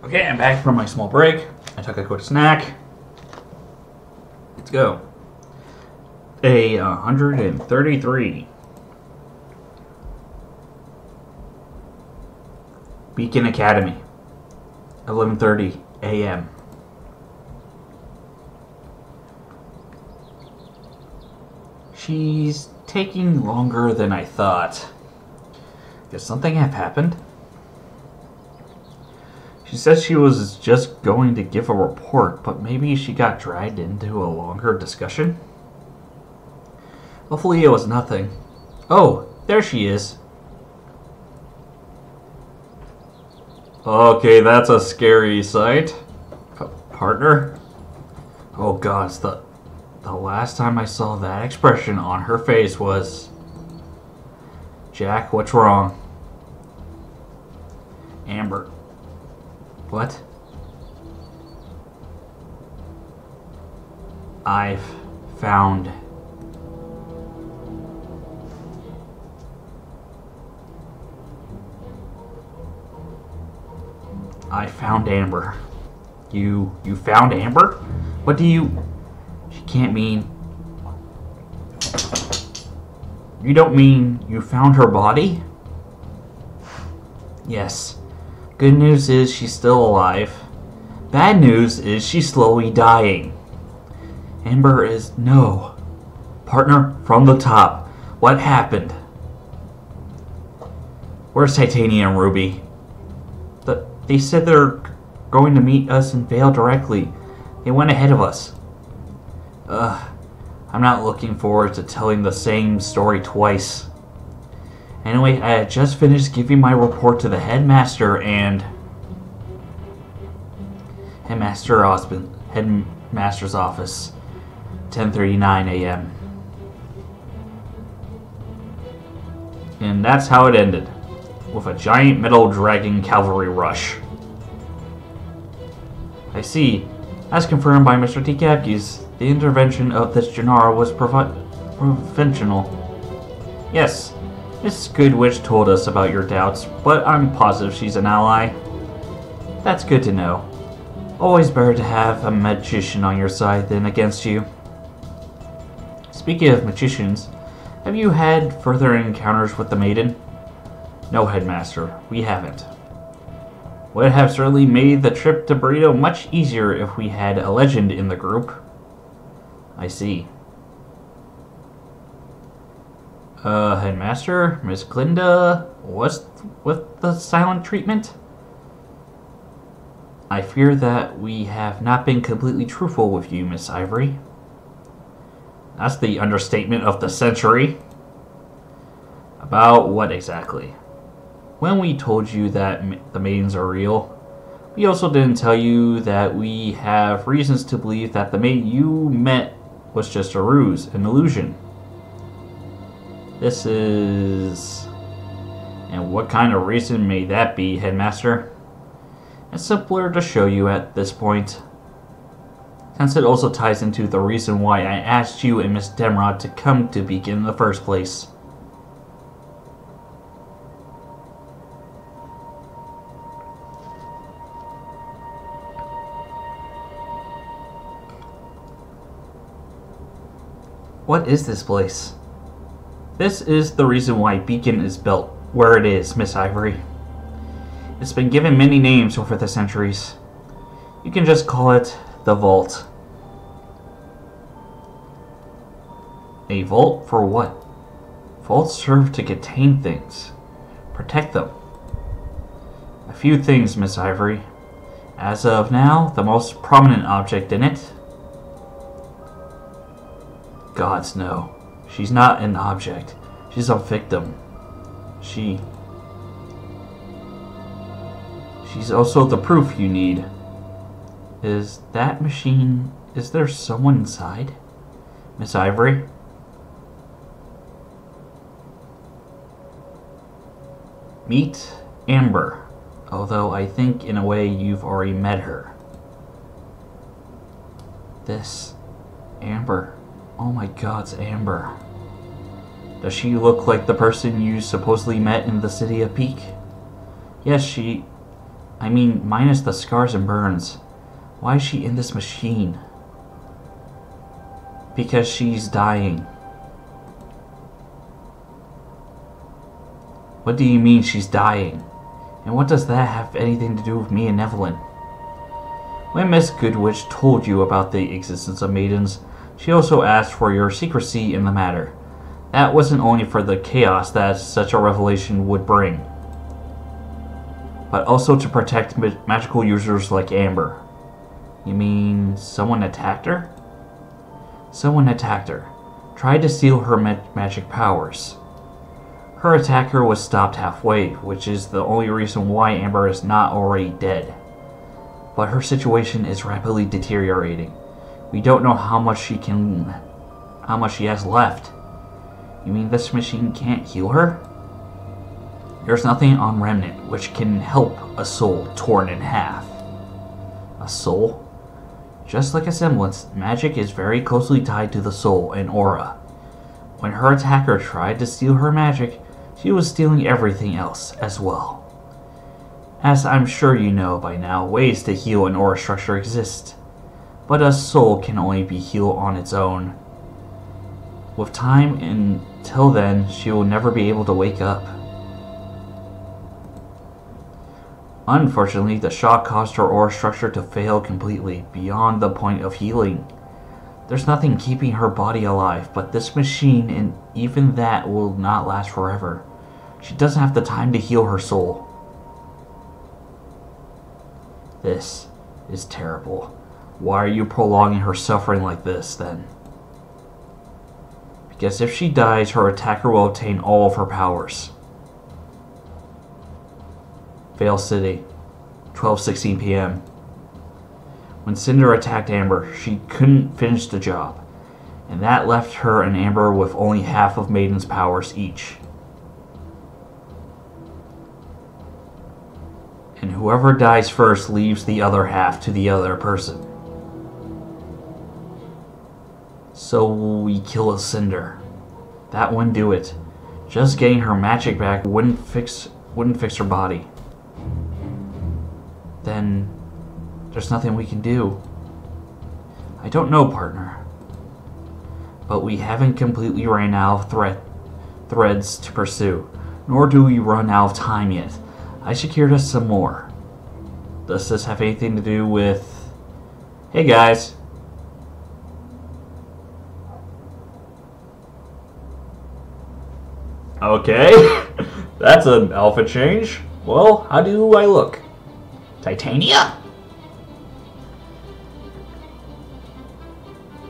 Okay, I'm back from my small break. I took a quick snack. Let's go. Day 133. Beacon Academy. 11:30 a.m. She's taking longer than I thought. Does something have happened? She said she was just going to give a report, but maybe she got dragged into a longer discussion? Hopefully it was nothing. Oh, there she is. Okay, that's a scary sight. Partner? Oh god, the last time I saw that expression on her face was... Jack, what's wrong? Amber. What? I've found... I found Amber. You found Amber? What do you... She can't mean... You don't mean you found her body? Yes. Good news is she's still alive. Bad news is she's slowly dying. Amber is... No. Partner, from the top. What happened? Where's Titania and Ruby? They said they're going to meet us in Vale directly. They went ahead of us. I'm not looking forward to telling the same story twice. Anyway, I had just finished giving my report to the headmaster and... Headmaster's office. 10:39 a.m. And that's how it ended. With a giant metal dragon cavalry rush. I see. As confirmed by Mr. T. Kapkes, the intervention of this Janara was provincial. Yes, Miss Goodwitch told us about your doubts, but I'm positive she's an ally. That's good to know. Always better to have a magician on your side than against you. Speaking of magicians, have you had further encounters with the maiden? No, Headmaster, we haven't. Would have certainly made the trip to Burrito much easier if we had a legend in the group. I see. Headmaster, Miss Glinda, what's with the silent treatment? I fear that we have not been completely truthful with you, Miss Ivory. That's the understatement of the century. About what exactly? When we told you that the maidens are real, we also didn't tell you that we have reasons to believe that the maid you met was just a ruse, an illusion. This is... And what kind of reason may that be, Headmaster? It's simpler to show you at this point, since it also ties into the reason why I asked you and Miss Demrod to come to Beacon in the first place. What is this place? This is the reason why Beacon is built where it is, Miss Ivory. It's been given many names over the centuries. You can just call it the Vault. A vault for what? Vaults serve to contain things. Protect them. A few things, Miss Ivory. As of now, the most prominent object in it... Gods, no. She's not an object. She's a victim. She's also the proof you need. Is that machine... Is there someone inside? Miss Ivory? Meet Amber. Although I think in a way you've already met her. This... Amber... Oh my god, it's Amber. Does she look like the person you supposedly met in the city of Peak? Yes, she... I mean, minus the scars and burns. Why is she in this machine? Because she's dying. What do you mean she's dying? And what does that have anything to do with me and Evelyn? When Miss Goodwitch told you about the existence of maidens, she also asked for your secrecy in the matter. That wasn't only for the chaos that such a revelation would bring, but also to protect magical users like Amber. You mean someone attacked her? Someone attacked her. Tried to steal her magic powers. Her attacker was stopped halfway, which is the only reason why Amber is not already dead. But her situation is rapidly deteriorating. We don't know how much she has left. You mean this machine can't heal her? There's nothing on Remnant which can help a soul torn in half. A soul? Just like a semblance, magic is very closely tied to the soul and aura. When her attacker tried to steal her magic, she was stealing everything else as well. As I'm sure you know by now, ways to heal an aura structure exist, but a soul can only be healed on its own. With time until then, she will never be able to wake up. Unfortunately, the shock caused her aura structure to fail completely, beyond the point of healing. There's nothing keeping her body alive, but this machine, and even that will not last forever. She doesn't have the time to heal her soul. This is terrible. Why are you prolonging her suffering like this, then? Because if she dies, her attacker will obtain all of her powers. Vale City, 12:16 p.m. When Cinder attacked Amber, she couldn't finish the job, and that left her and Amber with only half of Maiden's powers each. And whoever dies first leaves the other half to the other person. So we kill Cinder. That wouldn't do it. Just getting her magic back wouldn't fix her body. Then there's nothing we can do. I don't know, partner. But we haven't completely ran out of threads to pursue, nor do we run out of time yet. I secured us some more. Does this have anything to do with... Hey guys. Okay, that's an outfit change. Well, how do I look? Titania?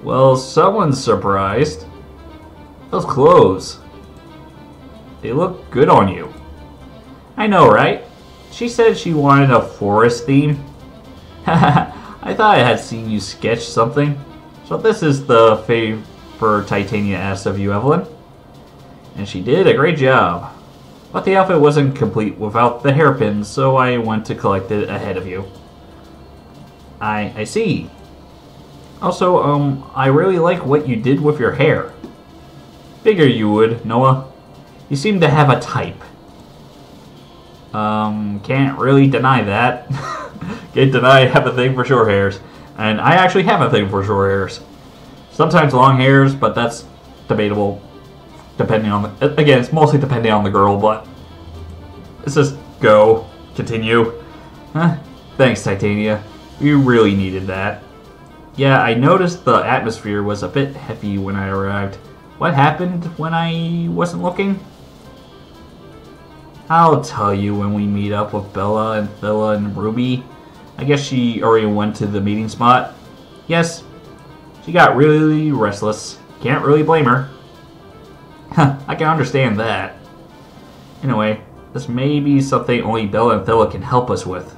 Well, someone's surprised. Those clothes. They look good on you. I know, right? She said she wanted a forest theme. I thought I had seen you sketch something. So this is the favor Titania asked of you, Evelyn. And she did a great job. But the outfit wasn't complete without the hairpins, so I went to collect it ahead of you. I see. Also, I really like what you did with your hair. Figure you would, Noah. You seem to have a type. Can't really deny that. Can't deny I have a thing for short hairs. And I actually have a thing for short hairs. Sometimes long hairs, but that's debatable. Depending on the... Again, it's mostly depending on the girl, but... Let's just go. Continue. Thanks, Titania. We really needed that. Yeah, I noticed the atmosphere was a bit heavy when I arrived. What happened when I wasn't looking? I'll tell you when we meet up with Bella and Phila and Ruby. I guess she already went to the meeting spot. Yes, she got really restless. Can't really blame her. I can understand that. Anyway, this may be something only Bella and Phila can help us with.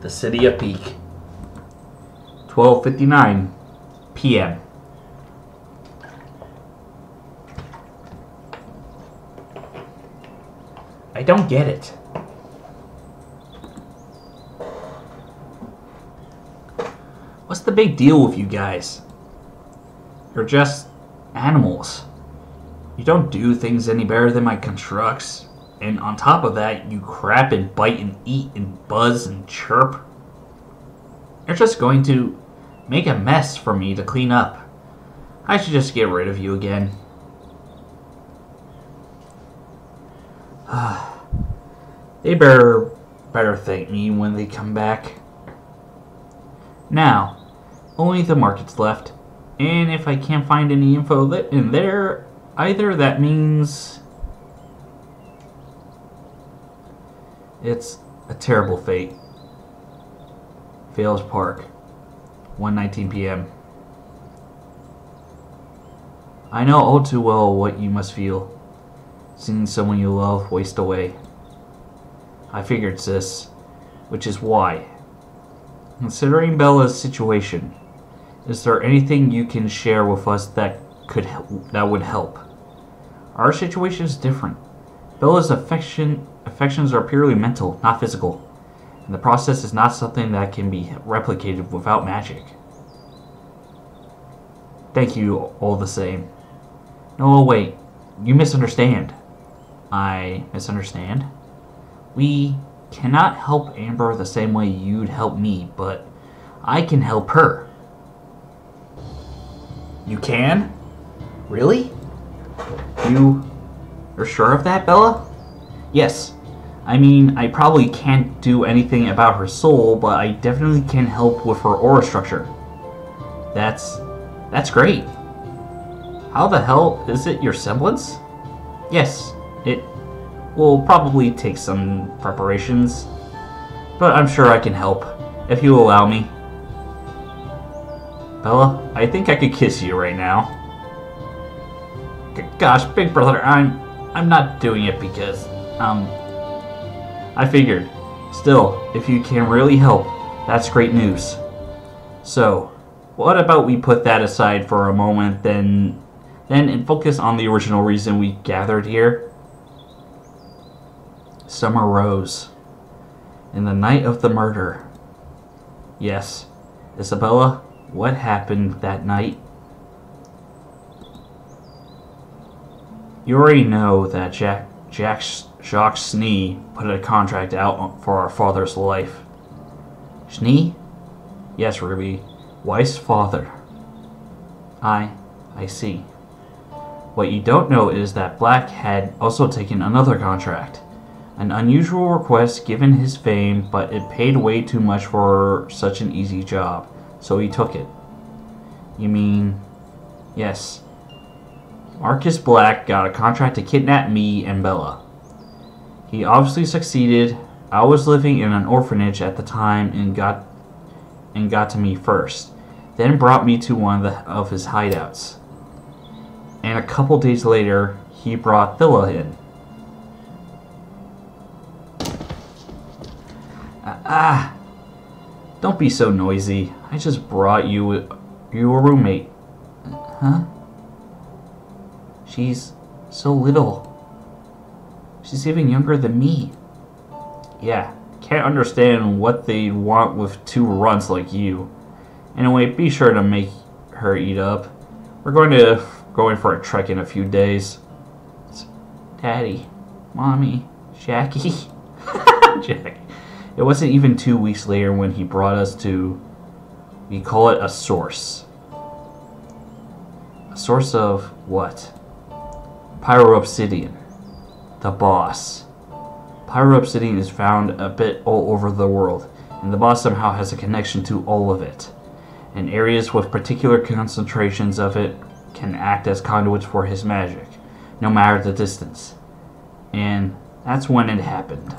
The City of Peak. 12:59 p.m. I don't get it. What's the big deal with you guys? You're just animals. You don't do things any better than my constructs. And on top of that, you crap and bite and eat and buzz and chirp. You're just going to make a mess for me to clean up. I should just get rid of you again. They better thank me when they come back. Now, only the market's left. And if I can't find any info in there, either that means it's a terrible fate. Vales Park, 1:19 p.m. I know all too well what you must feel, seeing someone you love waste away. I figured, sis, which is why, considering Bella's situation, is there anything you can share with us that would help? Our situation is different. Bella's affections are purely mental, not physical, and the process is not something that can be replicated without magic. Thank you all the same. No, wait, you misunderstand. I misunderstand? We cannot help Amber the same way you'd help me, but I can help her. You can? Really? You're sure of that, Bella? Yes. I mean, I probably can't do anything about her soul, but I definitely can help with her aura structure. That's great. How the hell is it your semblance? Yes, it will probably take some preparations, but I'm sure I can help, if you allow me. Bella, I think I could kiss you right now. Gosh, big brother, I'm not doing it because, I figured. Still, if you can really help, that's great news. So, what about we put that aside for a moment, then and focus on the original reason we gathered here? Summer Rose. In the night of the murder. Yes. Isabella, what happened that night? You already know that Jacques Schnee put a contract out for our father's life. Schnee? Yes, Ruby. Wife's father. I see. What you don't know is that Black had also taken another contract. An unusual request given his fame, but it paid way too much for such an easy job, so he took it. You mean... Yes. Marcus Black got a contract to kidnap me and Bella. He obviously succeeded. I was living in an orphanage at the time and got to me first, then brought me to one of his hideouts. And a couple days later, he brought Thilla in. Don't be so noisy. I just brought you a roommate. Huh? She's so little. She's even younger than me. Yeah, can't understand what they'd want with two runts like you. Anyway, be sure to make her eat up. We're going for a trek in a few days. Daddy, Mommy, Jackie. Jackie. It wasn't even 2 weeks later when he brought us to, we call it a source. A source of what? Pyro-obsidian. The boss. Pyro-obsidian is found a bit all over the world, and the boss somehow has a connection to all of it. And areas with particular concentrations of it can act as conduits for his magic, no matter the distance. And that's when it happened.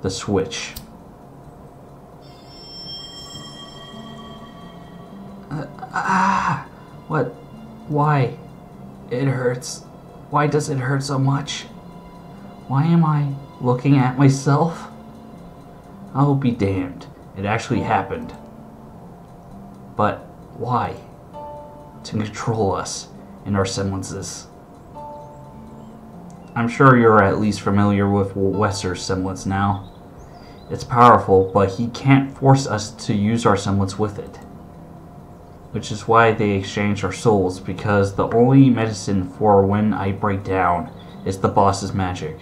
The switch. What? Why? It hurts. Why does it hurt so much? Why am I looking at myself? I'll be damned. It actually happened. But why? To control us and our semblances. I'm sure you're at least familiar with Wester's semblance now. It's powerful, but he can't force us to use our semblance with it. which is why they exchange our souls, because the only medicine for when I break down is the boss's magic.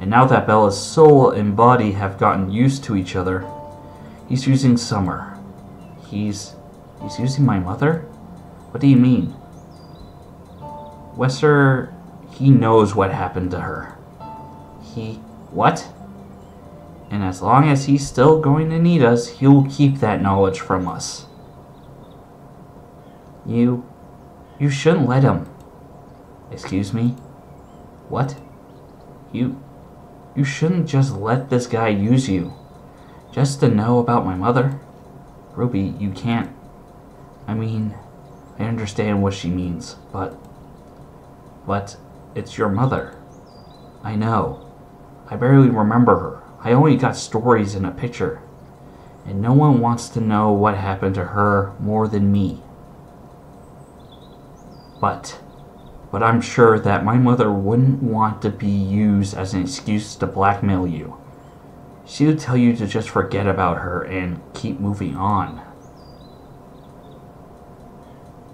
And now that Bella's soul and body have gotten used to each other, he's using Summer. He's using my mother? What do you mean? Wester, he knows what happened to her. What? And as long as he's still going to need us, he'll keep that knowledge from us. You shouldn't let him. Excuse me? What? You shouldn't just let this guy use you. Just to know about my mother? Ruby, you can't. I mean, I understand what she means, but it's your mother. I know. I barely remember her. I only got stories in a picture. And no one wants to know what happened to her more than me. But I'm sure that my mother wouldn't want to be used as an excuse to blackmail you. She would tell you to just forget about her and keep moving on.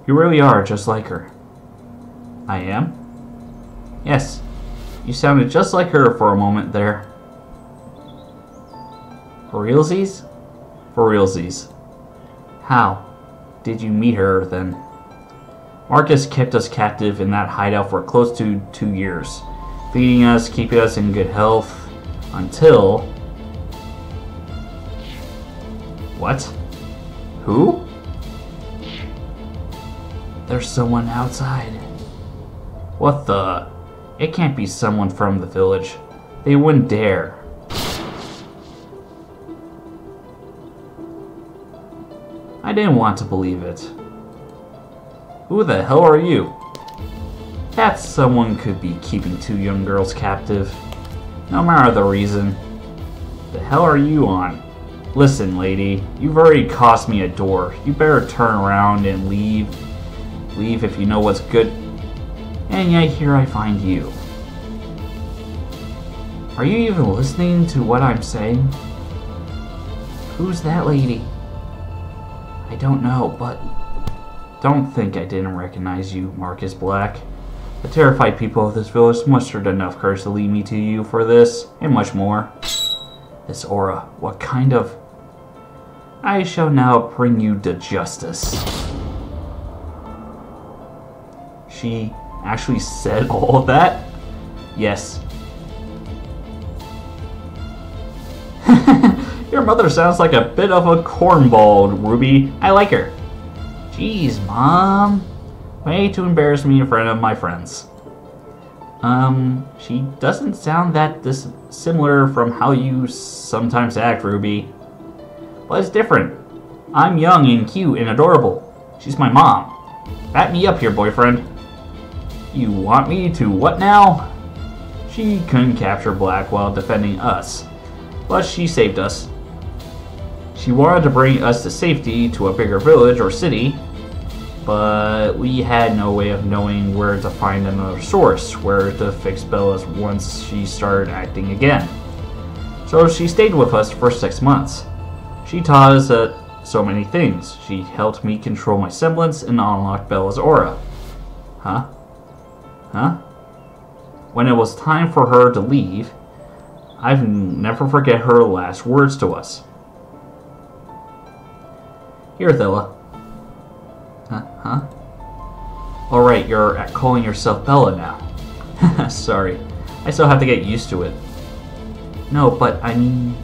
You really are just like her. I am? Yes. You sounded just like her for a moment there. For realsies? For realsies. How did you meet her then? Marcus kept us captive in that hideout for close to 2 years, feeding us, keeping us in good health, until... What? Who? There's someone outside. What the... It can't be someone from the village. They wouldn't dare. I didn't want to believe it. Who the hell are you? That someone could be keeping 2 young girls captive. No matter the reason. The hell are you on? Listen, lady, you've already cost me a door. You better turn around and leave. Leave if you know what's good. And yet here I find you. Are you even listening to what I'm saying? Who's that lady? I don't know, but... Don't think I didn't recognize you, Marcus Black. The terrified people of this village mustered enough courage to lead me to you for this, and much more. This aura, what kind of... I shall now bring you to justice. She actually said all of that? Yes. Your mother sounds like a bit of a cornball, Ruby. I like her. Jeez, Mom. Way to embarrass me in front of my friends. She doesn't sound that dissimilar from how you sometimes act, Ruby. But it's different. I'm young and cute and adorable. She's my mom. Back me up here, boyfriend. You want me to what now? She couldn't capture Black while defending us, but she saved us. She wanted to bring us to safety to a bigger village or city, but we had no way of knowing where to find another source, where to fix Bella's once she started acting again. So she stayed with us for 6 months. She taught us so many things. She helped me control my semblance and unlock Bella's aura. Huh? When it was time for her to leave, I've never forget her last words to us. Here, Thilla. Huh? Alright, you're calling yourself Bella now. Sorry. I still have to get used to it. No, but I mean...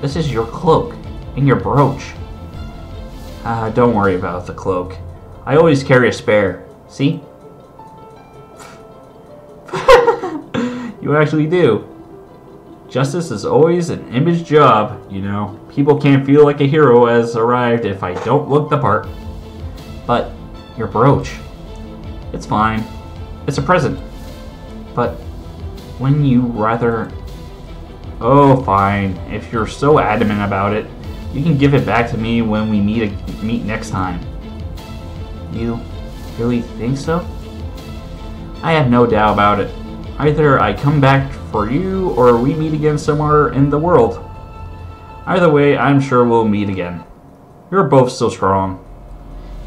This is your cloak. And your brooch. Don't worry about the cloak. I always carry a spare. See? You actually do. Justice is always an image job, you know. People can't feel like a hero has arrived if I don't look the part. But your brooch. It's fine. It's a present. But when you rather... Oh, fine. If you're so adamant about it, you can give it back to me when we meet next time. You really think so? I have no doubt about it. Either I come back for you, or we meet again somewhere in the world. Either way, I'm sure we'll meet again. You're both so strong.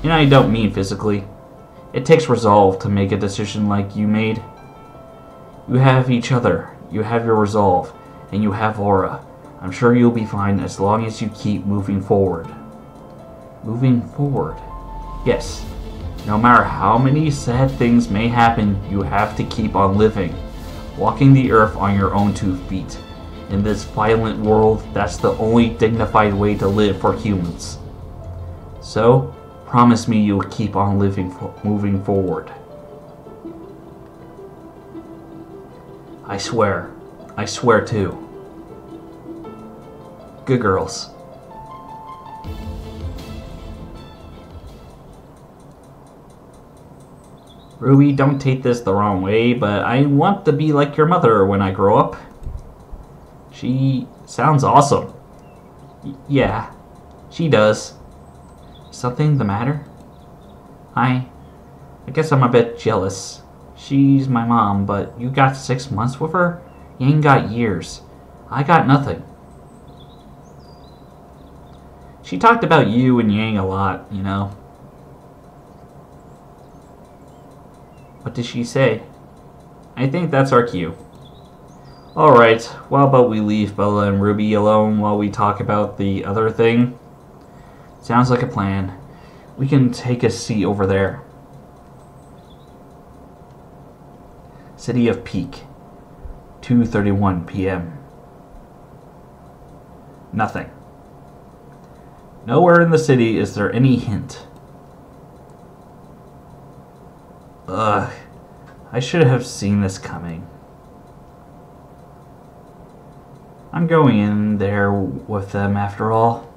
And I don't mean physically. It takes resolve to make a decision like you made. You have each other, you have your resolve, and you have aura. I'm sure you'll be fine as long as you keep moving forward. Moving forward? Yes. No matter how many sad things may happen, you have to keep on living. Walking the earth on your own 2 feet. In this violent world, that's the only dignified way to live for humans. So, promise me you'll keep on moving forward. I swear. I swear too. Good girls. Ruby, don't take this the wrong way, but I want to be like your mother when I grow up. She sounds awesome. Yeah, she does. Something the matter? I guess I'm a bit jealous. She's my mom, but you got 6 months with her? You ain't got years. I got nothing. She talked about you and Yang a lot, you know. What did she say? I think that's our cue. Alright, well, but we leave Bella and Ruby alone while we talk about the other thing? Sounds like a plan. We can take a seat over there. City of Peak, 2:31 p.m. Nothing. Nowhere in the city is there any hint. Ugh, I should have seen this coming. I'm going in there with them after all.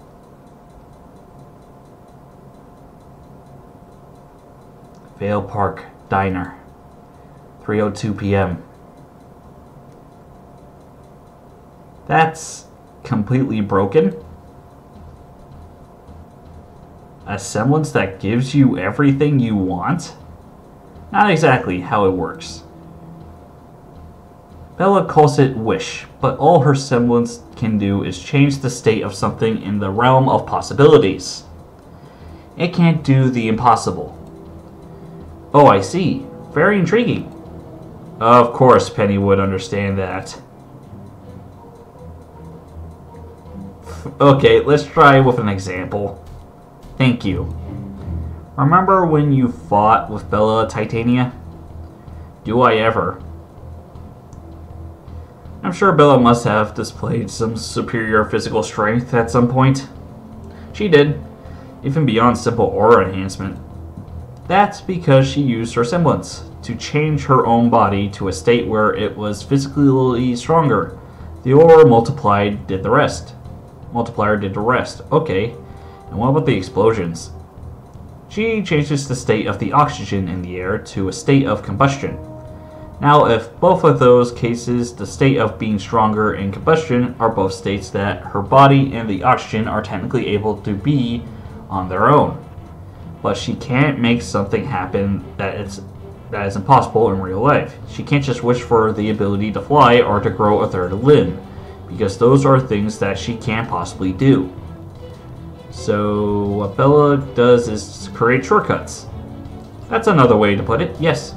Vale Park Diner, 3:02 p.m. That's completely broken. A semblance that gives you everything you want? Not exactly how it works. Bella calls it wish, but all her semblance can do is change the state of something in the realm of possibilities. It can't do the impossible. Oh, I see. Very intriguing. Of course Penny would understand that. Okay, let's try with an example. Thank you. Remember when you fought with Bella Titania? Do I ever? I'm sure Bella must have displayed some superior physical strength at some point. She did, even beyond simple aura enhancement. That's because she used her semblance to change her own body to a state where it was physically stronger. The aura multiplier did the rest. Okay, and what about the explosions? She changes the state of the oxygen in the air to a state of combustion. Now, if both of those cases, the state of being stronger and combustion, are both states that her body and the oxygen are technically able to be on their own. But she can't make something happen that is impossible in real life. She can't just wish for the ability to fly or to grow a third limb, because those are things that she can't possibly do. So what Bella does is create shortcuts. That's another way to put it, yes.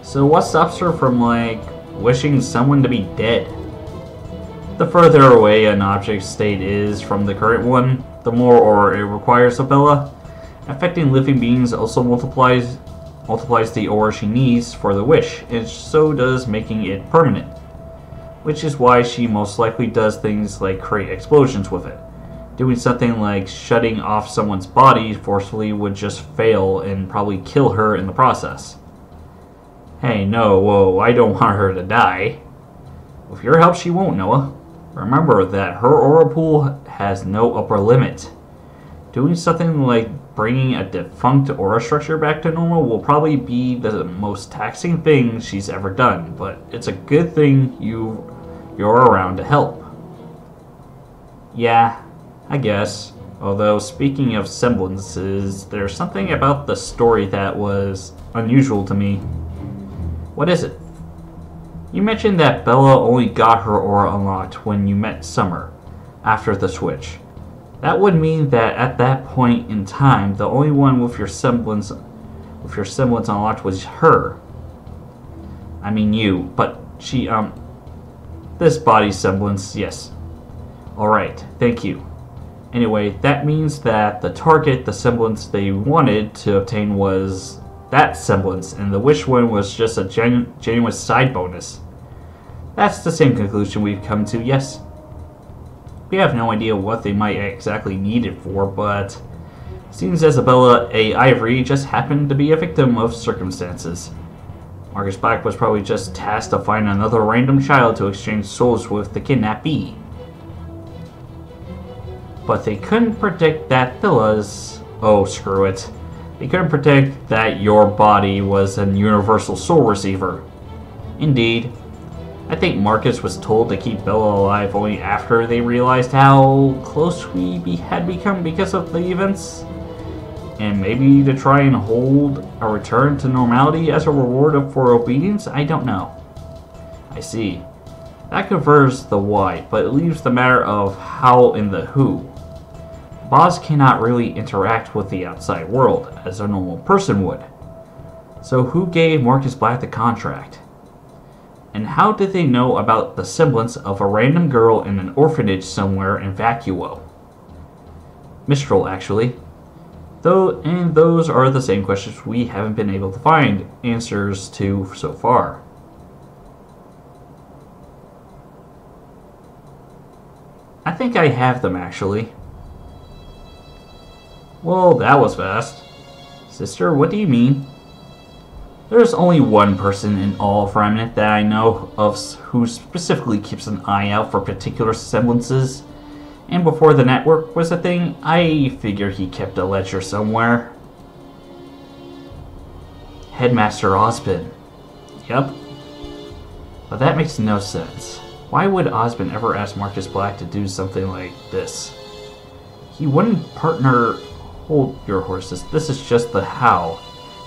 So what stops her from, like, wishing someone to be dead? The further away an object state is from the current one, the more aura it requires of Bella. Affecting living beings also multiplies the aura she needs for the wish, and so does making it permanent. Which is why she most likely does things like create explosions with it. Doing something like shutting off someone's body forcefully would just fail and probably kill her in the process. Hey, no, whoa, I don't want her to die. With your help, she won't, Noah. Remember that her aura pool has no upper limit. Doing something like bringing a defunct aura structure back to normal will probably be the most taxing thing she's ever done, but it's a good thing you're around to help. Yeah, I guess. Although, speaking of semblances, there's something about the story that was unusual to me. What is it? You mentioned that Bella only got her aura unlocked when you met Summer, after the switch. That would mean that at that point in time, the only one with your semblance unlocked was her. I mean you, but she, this body semblance, yes. Alright, thank you. Anyway, that means that the target, the semblance they wanted to obtain was that semblance, and the wish one was just a genuine side bonus. That's the same conclusion we've come to, yes. We have no idea what they might exactly need it for, but it seems Isabella A. Ivory just happened to be a victim of circumstances. Marcus Black was probably just tasked to find another random child to exchange souls with the kidnappee. But they couldn't predict that Thilla's... oh, screw it. They couldn't predict that your body was an universal soul receiver. Indeed. I think Marcus was told to keep Bella alive only after they realized how close we had become because of the events. And maybe to try and hold a return to normality as a reward for obedience? I don't know. I see. That covers the why, but it leaves the matter of how and the who. Boss cannot really interact with the outside world as a normal person would. So who gave Marcus Black the contract? And how did they know about the semblance of a random girl in an orphanage somewhere in Vacuo? Mistral, actually. And those are the same questions we haven't been able to find answers to so far. I think I have them, actually. Well, that was fast. Sister, what do you mean? There's only one person in all of Remnant that I know of who specifically keeps an eye out for particular semblances. And before the network was a thing, I figured he kept a ledger somewhere. Headmaster Osbin. Yep. But that makes no sense. Why would Osbin ever ask Marcus Black to do something like this? He wouldn't partner... Hold your horses. This is just the how.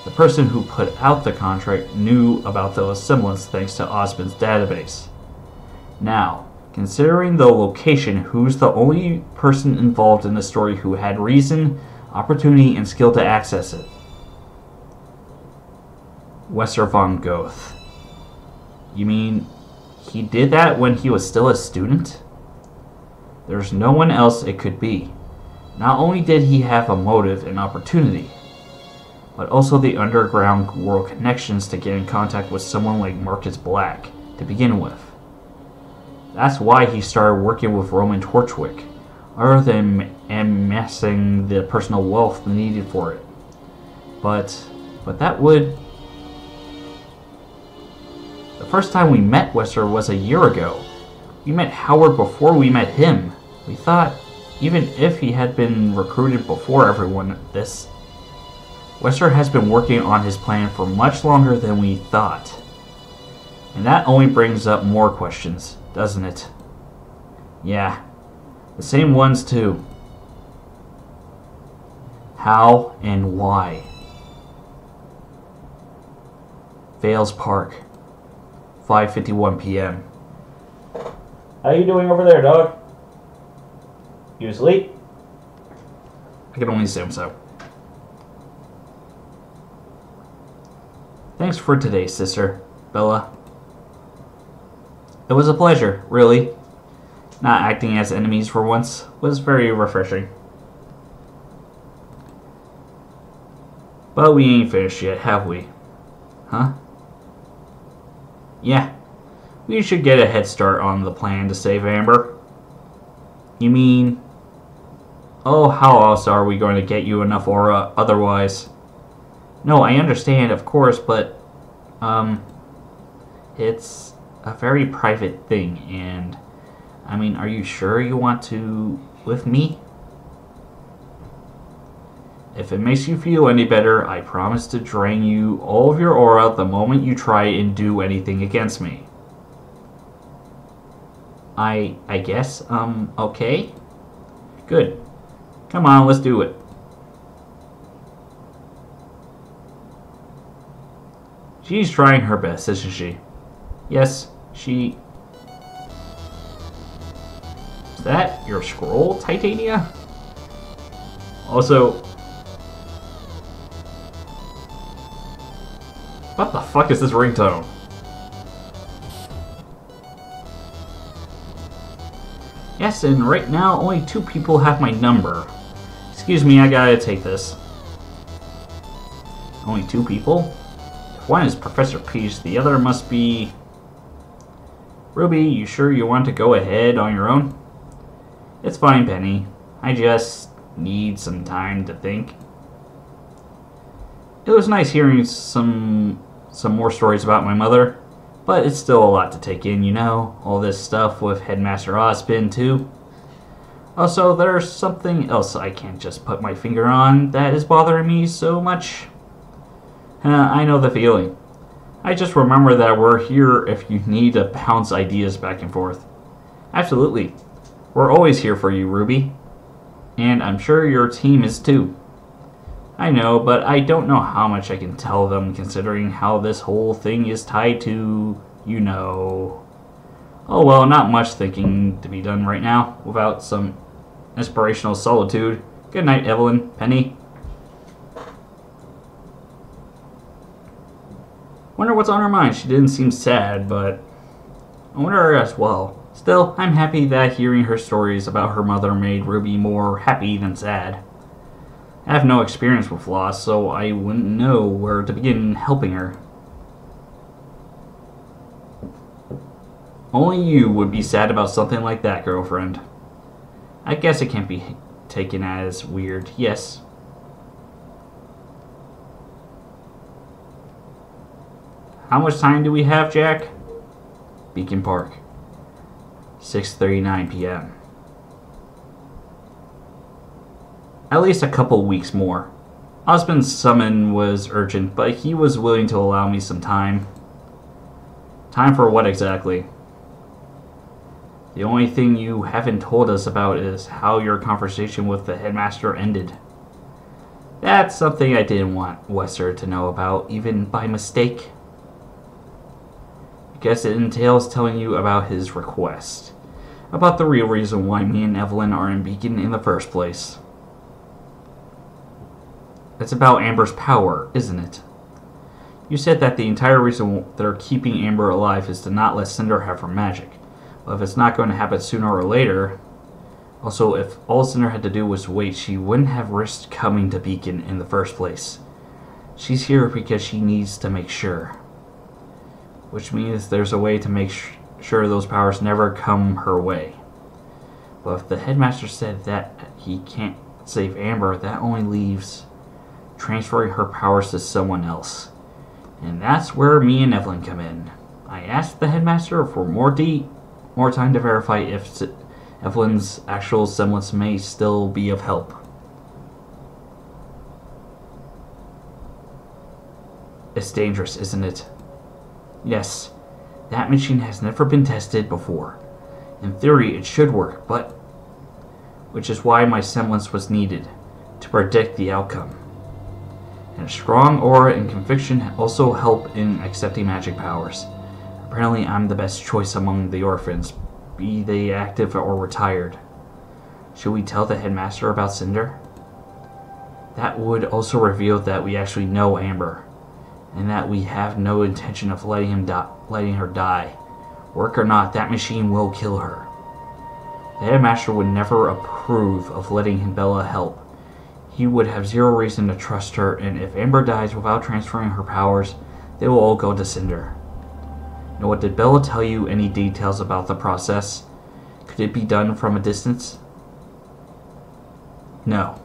The person who put out the contract knew about the semblance thanks to Osbin's database. Now, considering the location, who's the only person involved in the story who had reason, opportunity, and skill to access it? Wesser von Goth. You mean he did that when he was still a student? There's no one else it could be. Not only did he have a motive and opportunity, but also the underground world connections to get in contact with someone like Marcus Black to begin with. That's why he started working with Roman Torchwick, other than amassing the personal wealth needed for it. But that would... The first time we met Wesser was a year ago. We met Howard before we met him. We thought, even if he had been recruited before everyone, Wesser has been working on his plan for much longer than we thought. And that only brings up more questions, doesn't it? Yeah, the same ones too. How and why? Vales Park, 5:51 p.m. How you doing over there, dog? You asleep? I can only assume so. Thanks for today, sister. Bella. It was a pleasure, really. Not acting as enemies for once was very refreshing. But we ain't finished yet, have we? Huh? Yeah. We should get a head start on the plan to save Amber. You mean... Oh, how else are we going to get you enough aura otherwise? No, I understand, of course, but... It's a very private thing, and... I mean, are you sure you want to... with me? If it makes you feel any better, I promise to drain you all of your aura the moment you try and do anything against me. I guess, okay? Good. Come on, let's do it. She's trying her best, isn't she? Yes, she... Is that your scroll, Titania? Also, what the fuck is this ringtone? Yes, and right now only 2 people have my number. Excuse me, I gotta take this. Only 2 people? If one is Professor Peach, the other must be... Ruby, you sure you want to go ahead on your own? It's fine, Penny. I just need some time to think. It was nice hearing some more stories about my mother, but it's still a lot to take in, you know, all this stuff with Headmaster Ozpin too. Also, there's something else I can't just put my finger on that is bothering me so much. I know the feeling. I just remember that we're here if you need to bounce ideas back and forth. Absolutely. We're always here for you, Ruby. And I'm sure your team is too. I know, but I don't know how much I can tell them considering how this whole thing is tied to, you know... Oh well, not much thinking to be done right now without some inspirational solitude. Good night, Evelyn, Penny. Wonder what's on her mind. She didn't seem sad, but I wonder as well. Still, I'm happy that hearing her stories about her mother made Ruby more happy than sad. I have no experience with loss, so I wouldn't know where to begin helping her. Only you would be sad about something like that, girlfriend. I guess it can't be taken as weird, yes. How much time do we have, Jack? Beacon Park. 6:39 p.m. At least a couple weeks more. Osmond's summon was urgent, but he was willing to allow me some time. Time for what exactly? The only thing you haven't told us about is how your conversation with the headmaster ended. That's something I didn't want Wester to know about, even by mistake. I guess it entails telling you about his request. About the real reason why me and Evelyn are in Beacon in the first place. It's about Amber's power, isn't it? You said that the entire reason they're keeping Amber alive is to not let Cinder have her magic. But if it's not going to happen sooner or later... Also, if all Cinder had to do was wait, she wouldn't have risked coming to Beacon in the first place. She's here because she needs to make sure. Which means there's a way to make sure those powers never come her way. But if the headmaster said that he can't save Amber, that only leaves transferring her powers to someone else. And that's where me and Evelyn come in. I asked the headmaster for more time to verify if Evelyn's actual semblance may still be of help. It's dangerous, isn't it? Yes, that machine has never been tested before. In theory, it should work, but... Which is why my semblance was needed, to predict the outcome. And a strong aura and conviction also help in accepting magic powers. Apparently, I'm the best choice among the orphans, be they active or retired. Should we tell the headmaster about Cinder? That would also reveal that we actually know Amber. And that we have no intention of letting her die. Work or not, that machine will kill her. The headmaster would never approve of letting Bella help. He would have zero reason to trust her, and if Amber dies without transferring her powers, they will all go to Cinder. Now, what did Bella tell you? Any details about the process? Could it be done from a distance? No.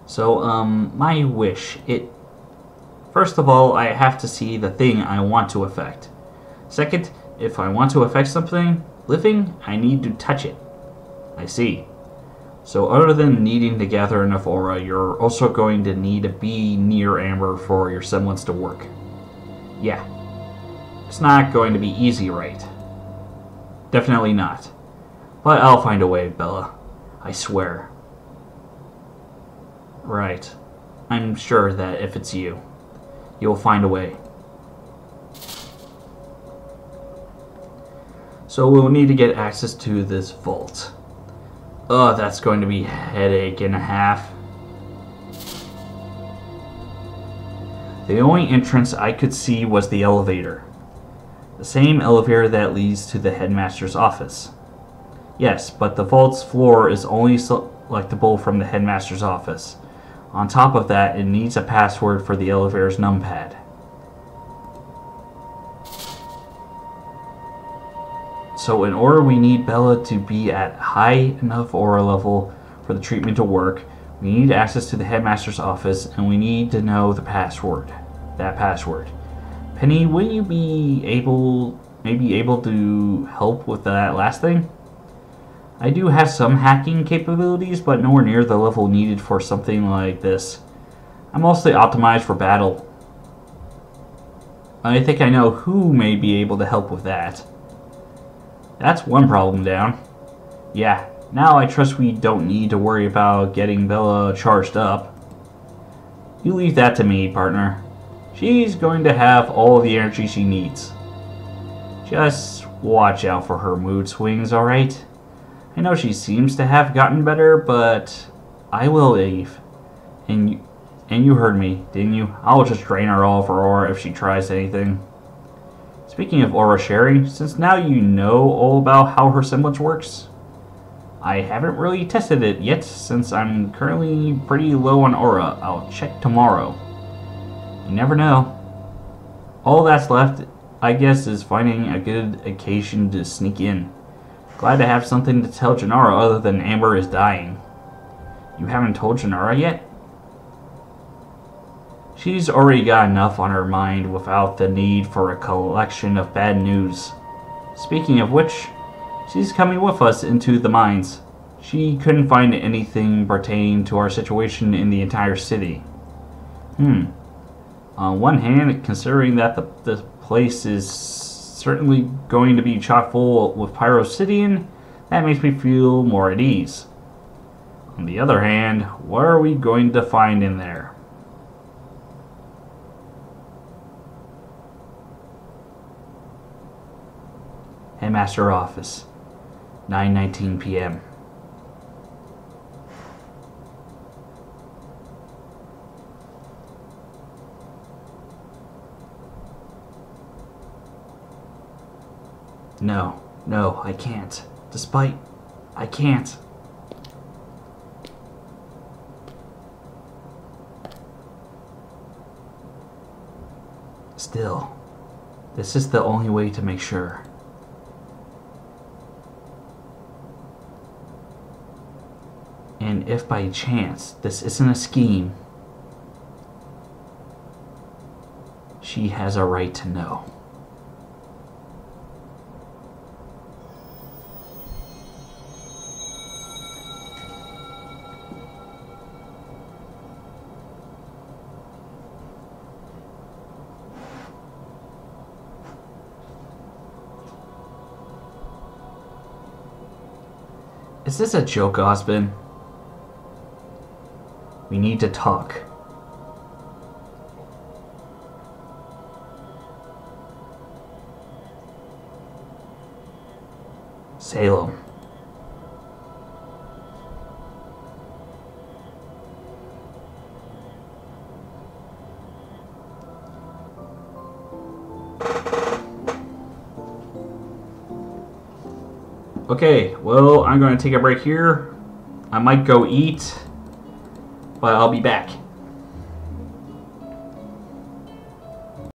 So, my wish, first of all, I have to see the thing I want to affect. Second, if I want to affect something living, I need to touch it. I see. So other than needing to gather enough aura, you're also going to need to be near Amber for your semblance to work. Yeah. It's not going to be easy, right? Definitely not. But I'll find a way, Bella. I swear. Right. I'm sure that if it's you, you'll find a way. So we'll need to get access to this vault. Oh, that's going to be a headache and a half. The only entrance I could see was the elevator. The same elevator that leads to the headmaster's office. Yes, but the vault's floor is only selectable from the headmaster's office. On top of that, it needs a password for the elevator's numpad. So in order we need Bella to be at high enough aura level for the treatment to work, we need access to the headmaster's office, and we need to know the password. That password. Penny, wouldn't you be maybe able to help with that last thing? I do have some hacking capabilities, but nowhere near the level needed for something like this. I'm mostly optimized for battle. I think I know who may be able to help with that. That's one problem down. Yeah, now I trust we don't need to worry about getting Bella charged up. You leave that to me, partner. She's going to have all the energy she needs. Just watch out for her mood swings, alright? I know she seems to have gotten better, but I will leave. And you heard me, didn't you? I'll just drain her all of her aura if she tries anything. Speaking of aura sharing, since now you know all about how her semblance works, I haven't really tested it yet since I'm currently pretty low on aura. I'll check tomorrow. You never know. All that's left, I guess, is finding a good occasion to sneak in. Glad to have something to tell Gennaro other than Amber is dying. You haven't told Gennaro yet? She's already got enough on her mind without the need for a collection of bad news. Speaking of which, she's coming with us into the mines. She couldn't find anything pertaining to our situation in the entire city. On one hand, considering that the place is certainly going to be chock full with Pyrosidian, that makes me feel more at ease. On the other hand, what are we going to find in there? Headmaster office, 9:19 p.m. No, I can't. I can't. Still, this is the only way to make sure. And if by chance this isn't a scheme, she has a right to know. Is this a joke, Osmond? We need to talk. Salem. Okay, well, I'm going to take a break here. I might go eat, but I'll be back.